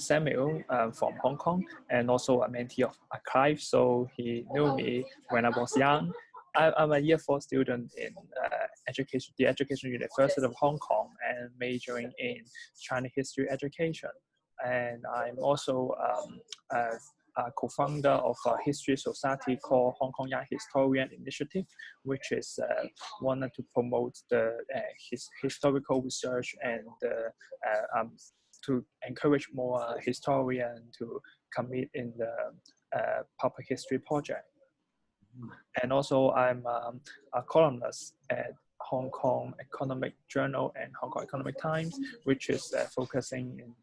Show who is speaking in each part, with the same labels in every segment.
Speaker 1: Samuel from Hong Kong, and also a mentee of Clive. So he knew me when I was young. I'm a year 4 student in the Education University of Hong Kong, and majoring in China history education. And I'm also a co-founder of a history society called Hong Kong Young Historian Initiative, which is wanted to promote the historical research and to encourage more historians to commit in the public history project. And also I'm a columnist at Hong Kong Economic Journal and Hong Kong Economic Times, which is focusing in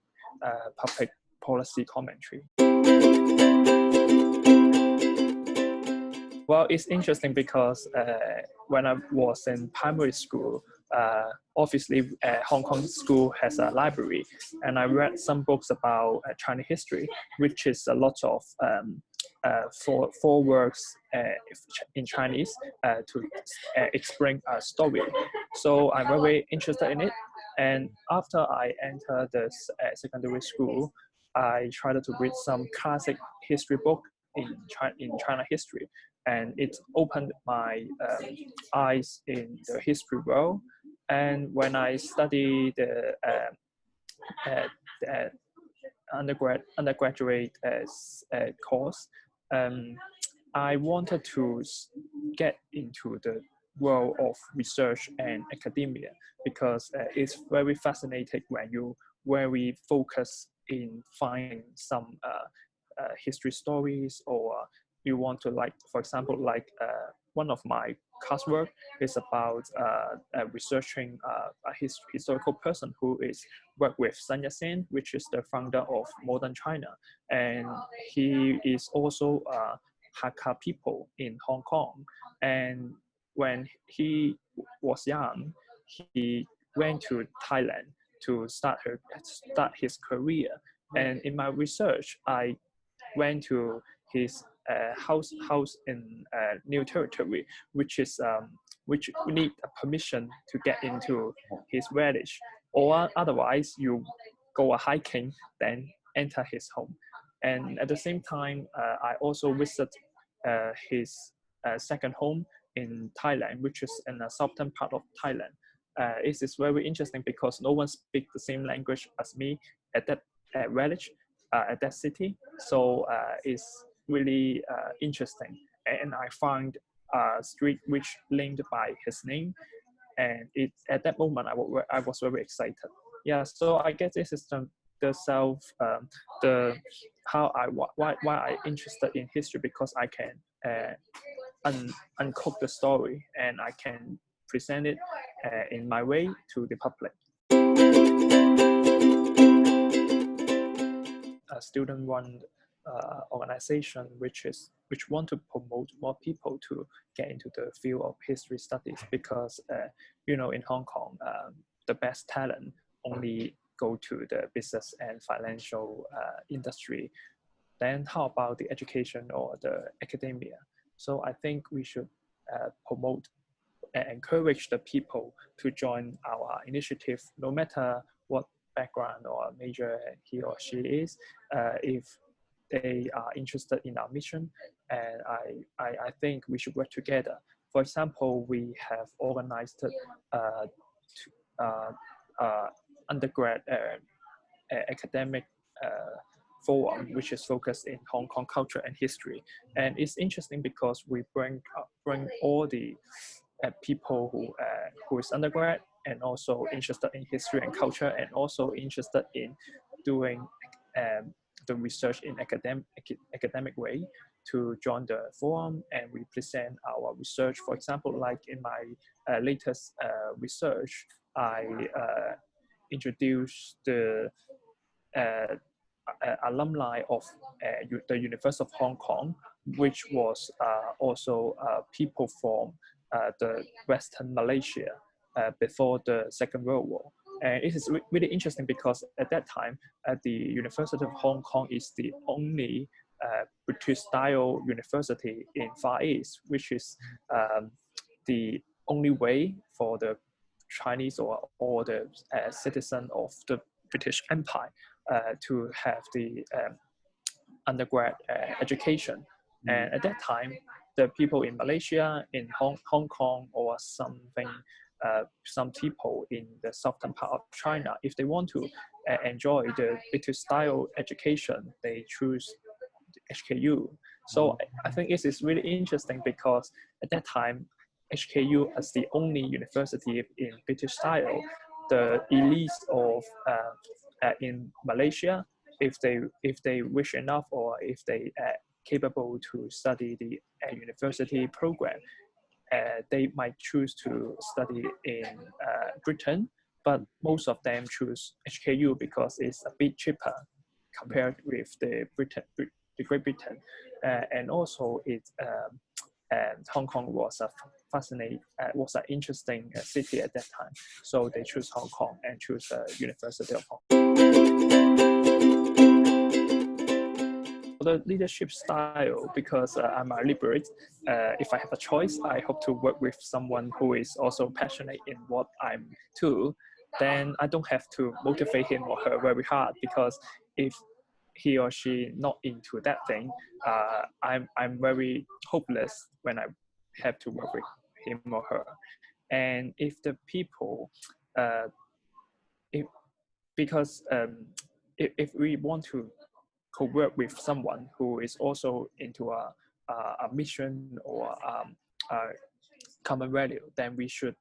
Speaker 1: public policy commentary. Well, it's interesting because when I was in primary school, obviously Hong Kong school has a library, and I read some books about China history, which is a lot of four works in Chinese to explain a story. So I'm very interested in it. And after I entered the secondary school, I tried to read some classic history book in China history, and it opened my eyes in the history world. And when I studied the undergraduate course, I wanted to get into the world of research and academia, because it's very fascinating when you very focus in finding some history stories, or you want to, like, for example, like one of my classwork is about researching a historical person who is worked with Sun Yat-sen, which is the founder of modern China, and he is also Hakka people in Hong Kong. And when he was young, he went to Thailand to start his career. And in my research, I went to his house in New Territory, which we need a permission to get into his village, or otherwise you go a hiking, then enter his home. And at the same time, I also visit his second home in Thailand, which is in the southern part of Thailand. It is very interesting because no one speaks the same language as me at that village, at that city. So it's really interesting. And I found a street which linked by his name. And at that moment, I was very excited. Yeah, so I guess this is why I interested in history, because I can uncook the story, and I can present it in my way to the public. A student-run organization which want to promote more people to get into the field of history studies, because in Hong Kong, the best talent only go to the business and financial industry. Then how about the education or the academia? So I think we should promote and encourage the people to join our initiative, no matter what background or major he or she is, if they are interested in our mission. And I think we should work together. For example, we have organized undergrad academic forum, which is focused in Hong Kong culture and history. And it's interesting because we bring all the people who is undergrad and also interested in history and culture, and also interested in doing the research in academic way, to join the forum, and we present our research. For example, like in my latest research, I introduced the alumni of the University of Hong Kong, which was also people from the Western Malaysia before the Second World War. And it is really interesting because at that time, the University of Hong Kong is the only British-style university in Far East, which is the only way for the Chinese or the citizen of the British Empire to have the undergrad education. And at that time, the people in Malaysia, in Hong Kong, or something, some people in the southern part of China, if they want to enjoy the British style education, they choose HKU. So I think it is really interesting because at that time, HKU as the only university in British style, the elites of in Malaysia, if they wish enough or if they capable to study the university program, they might choose to study in Britain, but most of them choose HKU because it's a bit cheaper compared with the Great Britain, and also and Hong Kong was a was an interesting city at that time. So they choose Hong Kong and choose the University of Hong Kong. The leadership style, because I'm a liberal, if I have a choice, I hope to work with someone who is also passionate in what I'm to. Then I don't have to motivate him or her very hard, because if he or she not into that thing, I'm very hopeless when I have to work with him or her. And if the people, if, because if we want to co-work with someone who is also into a mission or a common value, then we should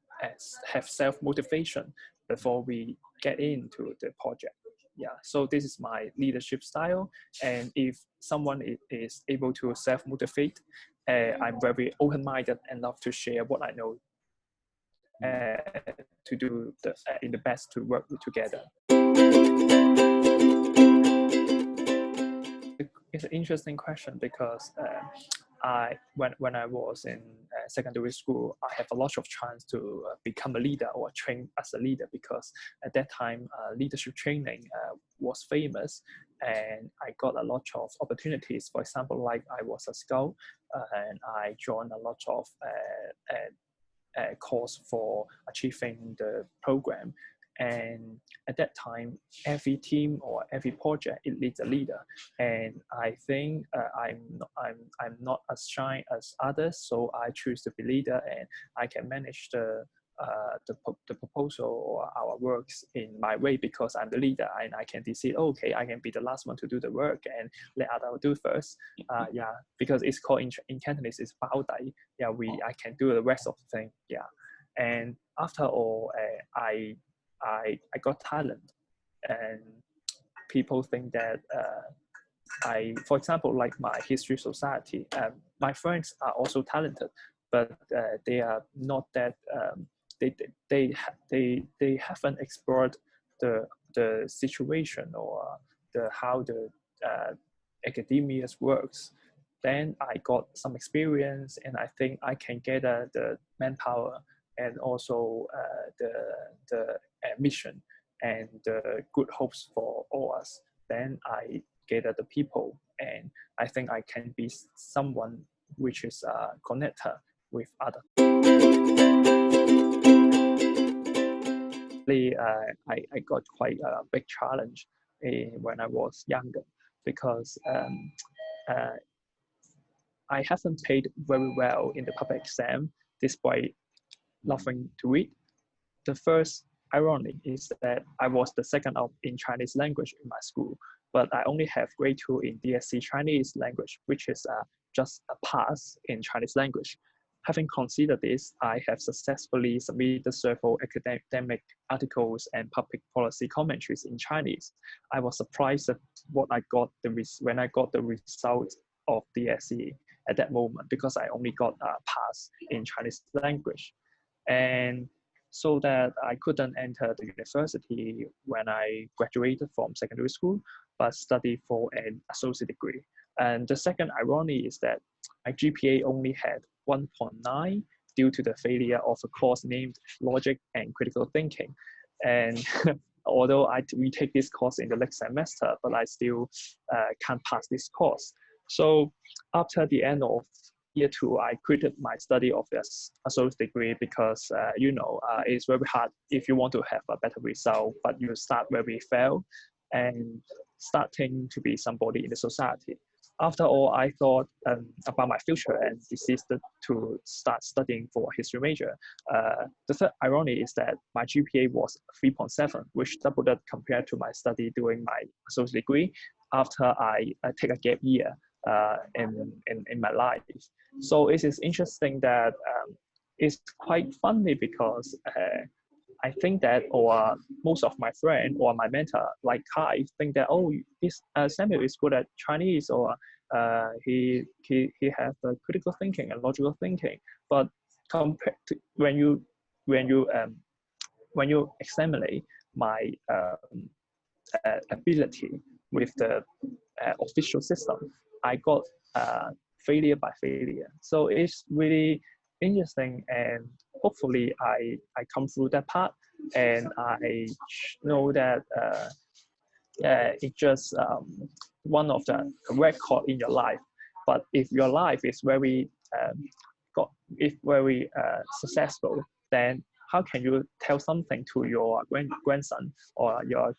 Speaker 1: have self-motivation before we get into the project. Yeah, so this is my leadership style. And if someone is able to self-motivate, I'm very open-minded and love to share what I know to do in the best to work together. It's an interesting question because when I was in secondary school, I have a lot of chance to become a leader or train as a leader, because at that time leadership training was famous, and I got a lot of opportunities. For example, like I was a scout, and I joined a lot of course for achieving the program. And at that time, every team or every project, it needs a leader. And I think I'm not as shy as others, so I choose to be leader, and I can manage the proposal or our works in my way because I'm the leader, and I can decide, okay, I can be the last one to do the work and let other do first. Yeah, because it's called in Cantonese, it's bao dai. Yeah, I can do the rest of the thing. Yeah, and after all, I got talent, and people think that for example, like my history society, my friends are also talented, but they are not that. They haven't explored the situation or how the academia works. Then I got some experience, and I think I can gather the manpower and also the mission and the good hopes for all us. Then I gather the people, and I think I can be someone which is a connector with others. I got quite a big challenge when I was younger, because I haven't paid very well in the public exam despite loving to read. The first irony is that I was the second up in Chinese language in my school, but I only have grade 2 in DSC Chinese language, which is just a pass in Chinese language. Having considered this, I have successfully submitted several academic articles and public policy commentaries in Chinese. I was surprised at what I got when I got the result of DSE at that moment, because I only got a pass in Chinese language. And so that I couldn't enter the university when I graduated from secondary school, but studied for an associate degree. And the second irony is that my GPA only had 1.9 due to the failure of a course named Logic and Critical Thinking. And although I retake this course in the next semester, but I still can't pass this course. So after the end of year 2, I quitted my study of this associate degree because, it's very hard if you want to have a better result, but you start where we fail. and starting to be somebody in the society. After all, I thought about my future and decided to start studying for a history major. The third irony is that my GPA was 3.7, which doubled it compared to my study during my associate degree after I take a gap year in my life. So it is interesting that it's quite funny because I think that, or most of my friend or my mentor, like Kai, think that, oh, this Samuel is good at Chinese, or he has the critical thinking and logical thinking. But compared to when you examine my ability with the official system, I got failure by failure. So it's really interesting, and hopefully I come through that part, and I know that it's just one of the record in your life. But if your life is very very successful, then how can you tell something to your grandson or your